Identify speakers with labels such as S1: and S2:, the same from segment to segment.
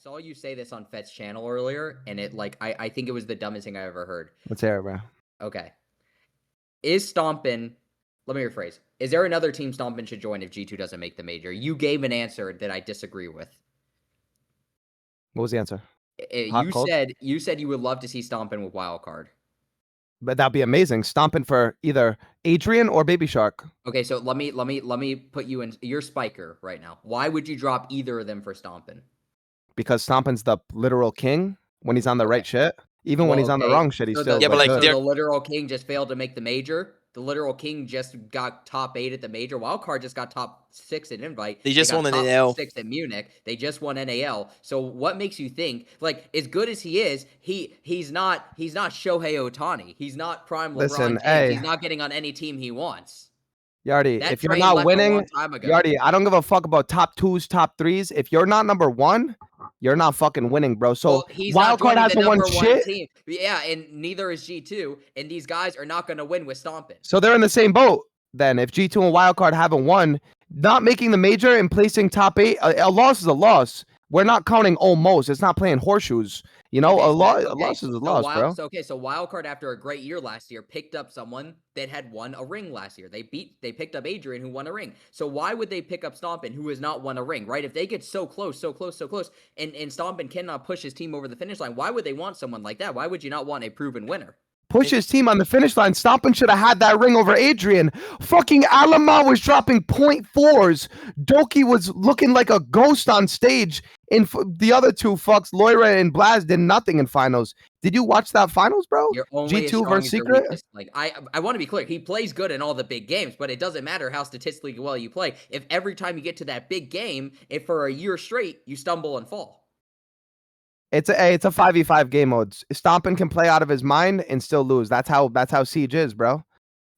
S1: saw you say this on Fet's channel earlier, and it like I think it was the dumbest thing I ever heard.
S2: Let's hear it, bro.
S1: Okay. Is Stompin, let me rephrase. Is there another team Stompin should join if G2 doesn't make the major? You gave an answer that I disagree with.
S2: What was the answer?
S1: You said you would love to see Stompin with Wildcard.
S2: But that'd be amazing. Stomping for either Adrian or Baby Shark.
S1: Okay, so let me put you in. You're Spiker right now. Why would you drop either of them for Stompin?
S2: Because Stompin's the literal king when he's on the right shit. Even when he's on the wrong shit, he's still
S1: but
S2: good.
S1: the literal king just failed to make the major. The literal king just got top 8 at the major. Wildcard just got top 6 at Invite.
S3: They just won an NAL.
S1: 6 at Munich. They just won NAL. So what makes you think, like, as good as he is, he's not Shohei Ohtani. He's not prime LeBron James.
S2: Hey.
S1: He's not getting on any team he wants.
S2: Yardy, if you're not winning, Yardy, I don't give a fuck about top 2s, top 3s. If you're not number 1, you're not fucking winning, bro. So Wildcard hasn't won shit.
S1: Team. Yeah, and neither is G2. And these guys are not going to win with Stompin.
S2: So they're in the same boat then. If G2 and Wildcard haven't won, not making the major and placing top 8, a loss is a loss. We're not counting almost. It's not playing horseshoes. You know, a loss is a loss, bro.
S1: So Wildcard, after a great year last year, picked up someone that had won a ring last year. They picked up Adrian, who won a ring. So why would they pick up Stompin, who has not won a ring, right? If they get so close, and Stompin cannot push his team over the finish line, why would they want someone like that? Why would you not want a proven winner?
S2: Push his team on the finish line. Stompin should have had that ring over Adrian. Fucking Alama was dropping 0.4s. Doki was looking like a ghost on stage. And the other two fucks, Loira and Blaz, did nothing in finals. Did you watch that finals, bro? G2 versus Secret?
S1: Like, I want to be clear. He plays good in all the big games, but it doesn't matter how statistically well you play. If every time you get to that big game, if for a year straight, you stumble and fall.
S2: It's a 5v5 game mode. Stompin can play out of his mind and still lose. That's how Siege is, bro.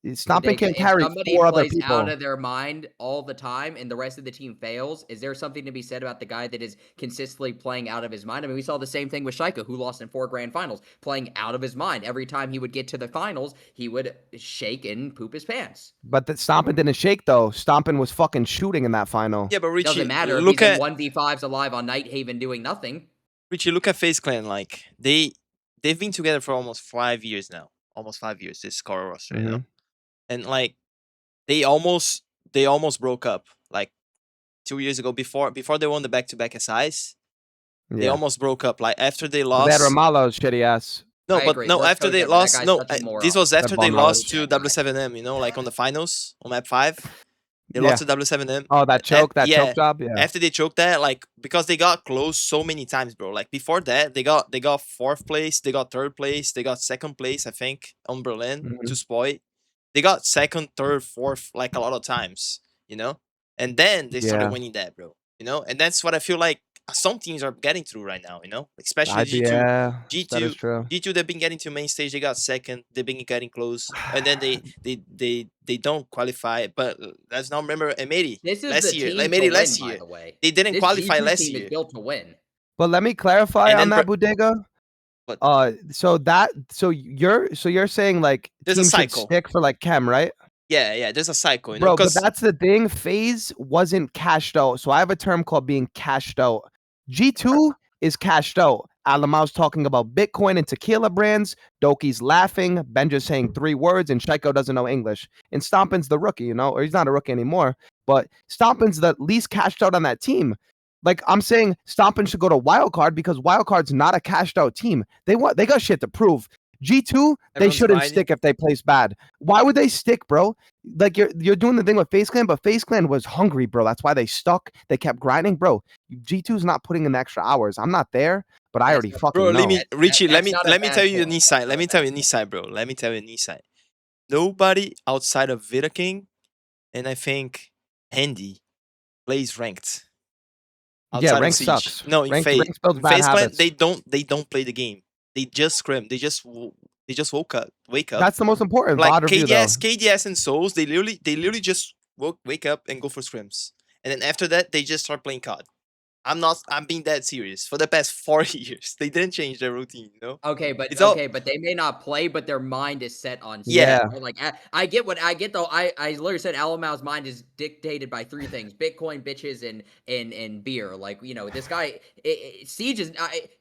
S2: Stompin can carry 4 other people.
S1: Out of their mind all the time, and the rest of the team fails. Is there something to be said about the guy that is consistently playing out of his mind? I mean, we saw the same thing with Shaika, who lost in 4 grand finals, playing out of his mind. Every time he would get to the finals, he would shake and poop his pants.
S2: But the Stompin didn't shake though. Stompin was fucking shooting in that final.
S3: Yeah, but RIcci,
S1: doesn't matter.
S3: Look
S1: if he's in 1v5s alive on Nighthaven doing nothing.
S3: RIcci, look at FaZe Clan. Like they've been together for almost 5 years now. Almost 5 years. This core roster, you know. And like they almost broke up like 2 years ago before they won the back-to-back SIs. They almost broke up. Like after they lost.
S2: That Ramalo's shitty ass.
S3: No, but no, after they lost. No, this was after they lost to W7M. You know, like on the finals on map 5. They lost to W7M.
S2: Oh, that choke job. Yeah.
S3: After they choked that, like because they got close so many times, bro. Like before that, they got 4th place, they got 3rd place, they got 2nd place, I think, on Berlin to Spoy. They got 2nd, 3rd, 4th, like a lot of times, you know? And then they started winning that, bro. You know? And that's what I feel like some teams are getting through right now, you know? Especially G2.
S2: Yeah, that is true.
S3: G2, they've been getting to main stage, they got 2nd, they've been getting close. And then they don't qualify. But let's not remember Emery last year. They didn't qualify last year.
S1: Built to win.
S2: But let me clarify on that, Budega. So you're saying like
S3: there's a cycle
S2: stick for like Chem, right?
S3: Yeah, there's a cycle, you
S2: know,
S3: bro.
S2: But that's the thing. FaZe wasn't cashed out, so I have a term called being cashed out. G2 is cashed out. Alamau's talking about Bitcoin and tequila brands. Doki's laughing. Benja's saying 3 words, and Shaiko doesn't know English. And Stompin's the rookie, you know, or he's not a rookie anymore. But Stompin's the least cashed out on that team. Like, I'm saying Stompin should go to Wildcard because Wildcard's not a cashed out team. They got shit to prove. G2, they shouldn't stick if they place bad. Why would they stick, bro? Like, you're doing the thing with FaZe Clan, but FaZe Clan was hungry, bro. That's why they stuck. They kept grinding, bro. G2's not putting in the extra hours. I'm not there, but I already fucking know.
S3: RIcci, let me tell you an insight. Let me tell you an insight, bro. Let me tell you an insight. Nobody outside of Vita King, and I think Handy, plays ranked.
S2: Yeah, rank sucks.
S3: No, in FaZe Clan, they don't play the game. They just scrim. They just wake up.
S2: That's the most important.
S3: Like KDS and Souls, they literally just wake up and go for scrims. And then after that, they just start playing COD. I'm being dead serious. For the past 4 years, they didn't change their routine. You know,
S1: Okay,
S3: it's all
S1: but they may not play, but their mind is set on
S3: yeah.
S1: something, right? Like I get what I get though. I literally said Alamao's mind is dictated by 3 things: Bitcoin, bitches, and beer. Like this guy, Siege is.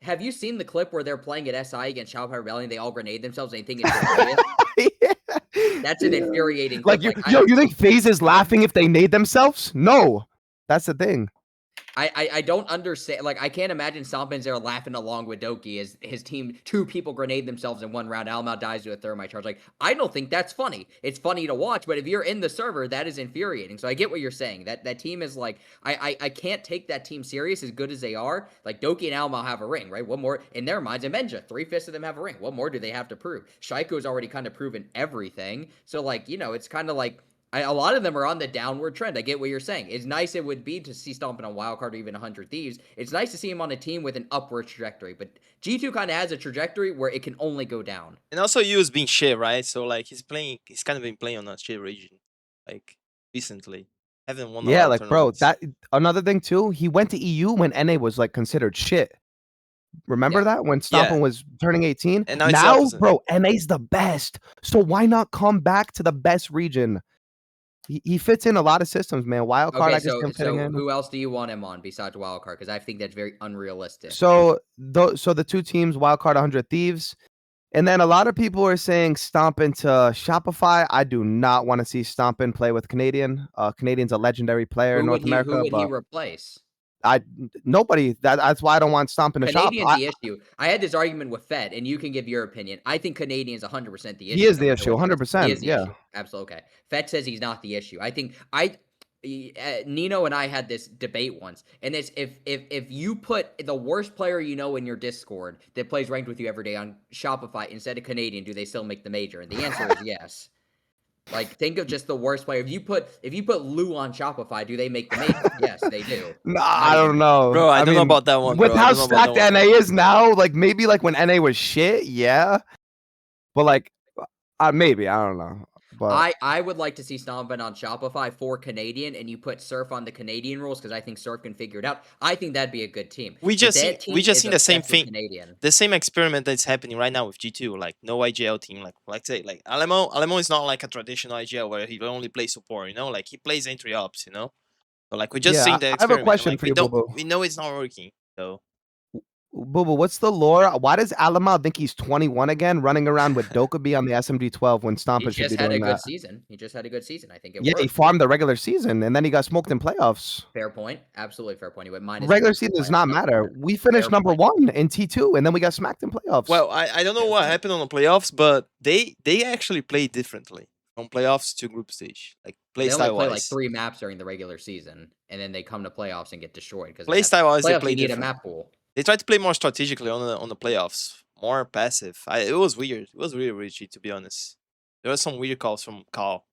S1: Have you seen the clip where they're playing at SI against Shopify Rebellion? They all grenade themselves. And they think it's hilarious. That's an infuriating
S2: Like
S1: clip.
S2: you think FaZe is laughing if they nade themselves? No, that's the thing.
S1: I don't understand. Like, I can't imagine Stompin's there laughing along with Doki as his team, 2 people grenade themselves in 1 round. Alamau dies to a thermite charge. Like, I don't think that's funny. It's funny to watch, but if you're in the server, that is infuriating. So I get what you're saying. That team is like, I can't take that team serious as good as they are. Like, Doki and Alamau have a ring, right? What more in their minds? And Menja, 3/5 of them have a ring. What more do they have to prove? Shaiko's already kind of proven everything. So, like, it's kind of like, a lot of them are on the downward trend. I get what you're saying. It's nice it would be to see Stompin on Wildcard or even 100 Thieves. It's nice to see him on a team with an upward trajectory. But G2 kind of has a trajectory where it can only go down.
S3: And also, Yu's being shit, right? So like he's kind of been playing on a shit region, like recently. Haven't won a
S2: Yeah,
S3: lot of
S2: like bro,
S3: tournaments.
S2: that another thing too. He went to EU when NA was like considered shit. Remember that when Stompin was turning 18?
S3: And now it's the opposite.
S2: Bro, NA's the best. So why not come back to the best region? He fits in a lot of systems, man. Wildcard,
S1: Okay,
S2: I can see him fitting in.
S1: who else do you want him on besides Wildcard? Because I think that's very unrealistic.
S2: So the 2 teams, Wildcard, 100 Thieves. And then a lot of people are saying Stompin to Shopify. I do not want to see Stompin play with Canadian. Canadian's a legendary player in North America.
S1: Who would he
S2: but
S1: replace?
S2: Nobody. That's why I don't want Stompin to Shop.
S1: Canadian's the issue. I had this argument with Fed, and you can give your opinion. I think Canadian's 100% the issue.
S2: He is the issue, 100%.
S1: He is the
S2: Yeah.
S1: issue. Absolutely. Okay. Fed says he's not the issue. I think Nino and I had this debate once, and it's if you put the worst player you know in your Discord that plays ranked with you every day on Shopify instead of Canadian, do they still make the major? And the answer is yes. Like, think of just the worst player. If you put Lou on Shopify, do they make the major? Yes, they do.
S2: Nah, I don't know.
S3: Bro, I don't know about that one.
S2: With
S3: bro.
S2: how stacked NA is now, like maybe like when NA was shit, yeah. But like maybe, I don't know. But
S1: I would like to see Stompin on Shopify for Canadian, and you put Surf on the Canadian rules because I think Surf can figure it out. I think that'd be a good team.
S3: We just seen the same thing.
S1: Canadian.
S3: The same experiment that's happening right now with G2. Like no IGL team. Like say like Alamo is not like a traditional IGL where he only plays support. Like he plays entry ops. So like we just seen the experiment.
S2: I have a question
S3: like,
S2: for you, Boo.
S3: We know it's not working. So.
S2: Boo, what's the lore? Why does Alamau think he's 21 again, running around with Dokkaebi on the SMG12 when Stompin should be doing that?
S1: He just had a good season. He just had a good season. I think it worked.
S2: He farmed the regular season, and then he got smoked in playoffs.
S1: Fair point. Absolutely fair point. He went minus.
S2: Regular season does not matter. We finished number 1 in T2, and then we got smacked in playoffs.
S3: Well, I don't know what happened on the playoffs, but they actually played differently from playoffs to group stage. Like play style wise,
S1: play like 3 maps during the regular season, and then they come to playoffs and get destroyed because
S3: play style wise they
S1: play
S3: need
S1: a map pool.
S3: They tried to play more strategically on the playoffs, more passive. It was weird. It was really RIcci, to be honest. There were some weird calls from Carl,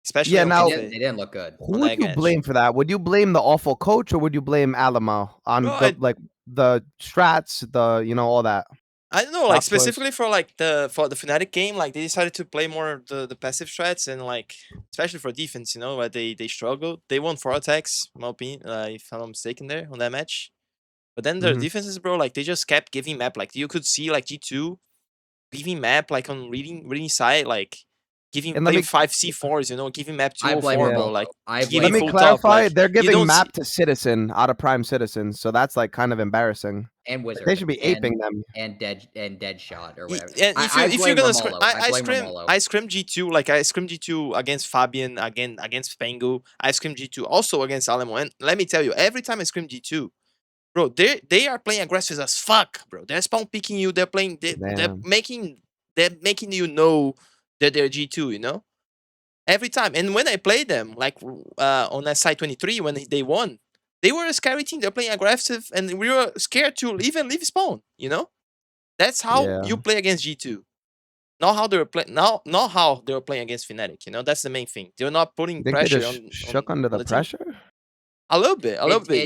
S3: especially.
S2: now
S1: they didn't look good.
S2: Who would you blame for that? Would you blame the awful coach, or would you blame Alamau on the strats, all that?
S3: I don't know, like specifically for the Fnatic game, like they decided to play more the passive strats and like especially for defense, where they struggled. They won 4 attacks, in my opinion, if I'm not mistaken, there on that match. But then their defenses, bro, like they just kept giving map. Like you could see like G2 giving map like on reading side, like giving 5 C4s, giving map 204, bro. Like
S2: let me clarify, they're giving map to Citizen out of Prime Citizen, so that's like kind of embarrassing.
S1: And Wizard.
S2: They should be aping them.
S1: And dead shot or whatever.
S3: And if you're gonna scrim, I scrim G2, like I scrim G2 against Fabian, against Pengu. I scrim G2 also against Alamo. And let me tell you, every time I scrim G2, bro, they are playing aggressive as fuck, bro. They're spawn picking you. They're playing. They're making you know that they're G2. Every time. And when I played them, like on that side 23, when they won, they were a scary team. They're playing aggressive, and we were scared to even leave spawn. That's how you play against G2. Not how they were playing. Not how they were playing against Fnatic. That's the main thing. They're not putting pressure on.
S2: Shook under the pressure.
S3: A little bit,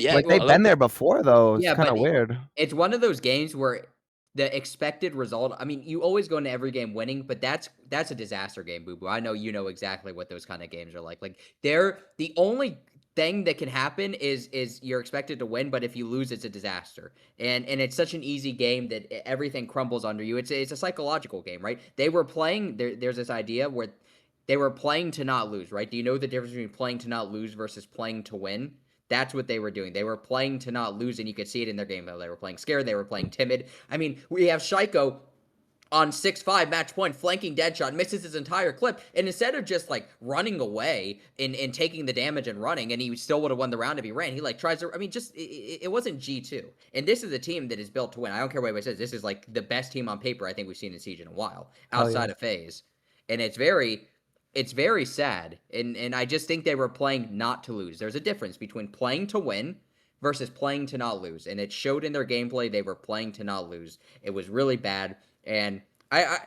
S3: yeah.
S2: Like they've been there before, though. It's kind of weird.
S1: It's one of those games where the expected result. I mean, you always go into every game winning, but that's a disaster game, Boo Boo. I know you know exactly what those kind of games are like. Like they're the only thing that can happen is you're expected to win, but if you lose, it's a disaster. And it's such an easy game that everything crumbles under you. It's a psychological game, right? They were playing. There's this idea where they were playing to not lose, right? Do you know the difference between playing to not lose versus playing to win? That's what they were doing. They were playing to not lose, and you could see it in their game. They were playing scared. They were playing timid. I mean, we have Shiko on 6-5 match point, flanking Deadshot, misses his entire clip, and instead of just like running away and taking the damage and running, and he still would have won the round if he ran, he like tries to, I mean, just, it wasn't G2. And this is a team that is built to win. I don't care what anybody says, this is like the best team on paper I think we've seen in Siege in a while, outside of FaZe. And it's very sad, and I just think they were playing not to lose. There's a difference between playing to win versus playing to not lose, and it showed in their gameplay. They were playing to not lose. It was really bad, and I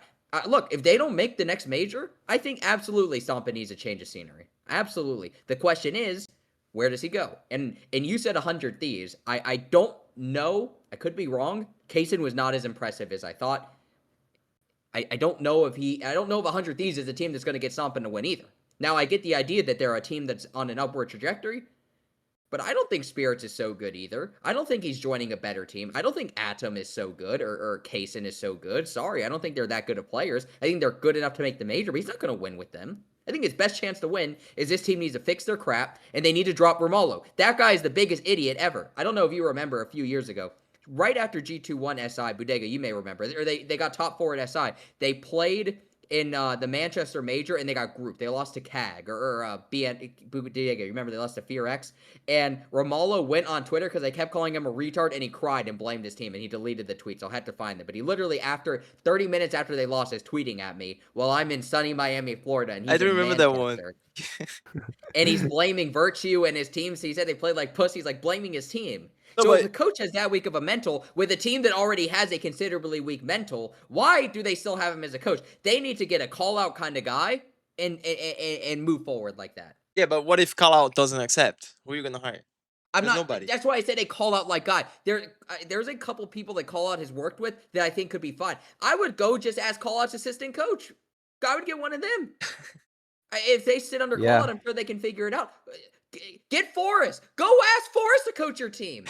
S1: look, if they don't make the next major, I think absolutely Stompin needs a change of scenery. Absolutely. The question is, where does he go? And you said 100 Thieves. I don't know. I could be wrong. Kaysen was not as impressive as I thought. I don't know if 100 Thieves is a team that's going to get Stompin to win either. Now, I get the idea that they're a team that's on an upward trajectory, but I don't think Spirits is so good either. I don't think he's joining a better team. I don't think Atom is so good or Kaysen is so good. Sorry, I don't think they're that good of players. I think they're good enough to make the major, but he's not going to win with them. I think his best chance to win is this team needs to fix their crap, and they need to drop Romallo. That guy is the biggest idiot ever. I don't know if you remember a few years ago. Right after G2 won SI, Budega, you may remember, or they got top 4 at SI. They played in the Manchester Major, and they got grouped. They lost to CAG or Budega. Remember, they lost to Fear X. And Romallo went on Twitter because they kept calling him a retard, and he cried and blamed his team, and he deleted the tweets. I'll have to find them. But he literally, after 30 minutes after they lost, is tweeting at me while I'm in sunny Miami, Florida, and he's
S3: I do remember that one.
S1: And he's blaming Virtue and his team. So he said they played like pussies, like blaming his team.
S3: No,
S1: So
S3: but
S1: if the coach has that weak of a mental with a team that already has a considerably weak mental, why do they still have him as a coach? They need to get a call-out kind of guy and move forward like that.
S3: yeah, but what if Call Out doesn't accept? Who are you gonna hire?
S1: I'm
S3: There's
S1: not.
S3: nobody.
S1: That's why I said a call-out like guy. There's a couple people that Call-out has worked with that I think could be fine. I would go just ask Call-out's assistant coach. I would get one of them. If they sit under Call-out, I'm sure they can figure it out. Get Forrest. Go ask Forrest to coach your team.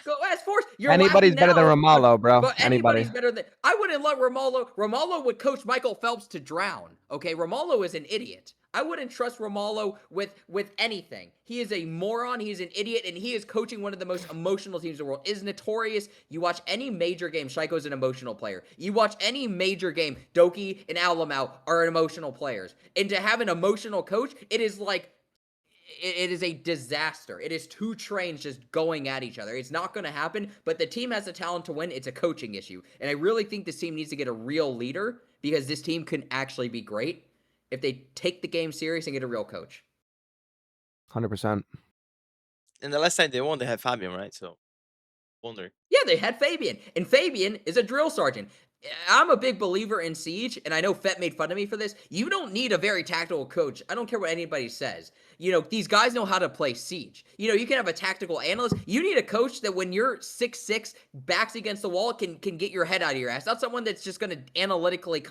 S1: Go ask Forrest.
S2: Anybody's better than Romallo, bro.
S1: But
S2: Anybody.
S1: anybody's better than. I wouldn't let Romallo. Romallo would coach Michael Phelps to drown. Okay, Romallo is an idiot. I wouldn't trust Romallo with anything. He is a moron. He's an idiot, and he is coaching one of the most emotional teams in the world. Is notorious. You watch any major game, Shiko's an emotional player. You watch any major game, Doki and Alamau are emotional players. And to have an emotional coach, it is like. It is a disaster. It is two trains just going at each other. It's not going to happen, but the team has the talent to win. It's a coaching issue. And I really think this team needs to get a real leader because this team can actually be great if they take the game serious and get a real coach.
S2: 100%.
S3: And the last time they won, they had Fabian, right? So, wonder.
S1: Yeah, they had Fabian. And Fabian is a drill sergeant. I'm a big believer in Siege, and I know Fett made fun of me for this. You don't need a very tactical coach. I don't care what anybody says. You know, these guys know how to play Siege. You know, you can have a tactical analyst. You need a coach that when you're 6'6", backs against the wall, can get your head out of your ass. Not someone that's just going to analytically,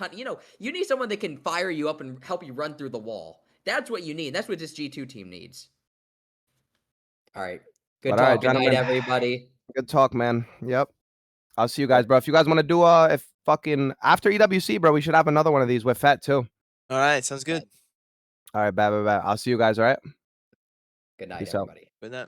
S1: you need someone that can fire you up and help you run through the wall. That's what you need. That's what this G2 team needs. All right. Good talk. Good night, everybody.
S2: Good talk, man. Yep. I'll see you guys, bro. If you guys want to do if fucking after EWC, bro, we should have another one of these with Fett too.
S3: All right, sounds good.
S2: All right, bye. I'll see you guys, all right?
S1: Good night, everybody.
S3: Good night.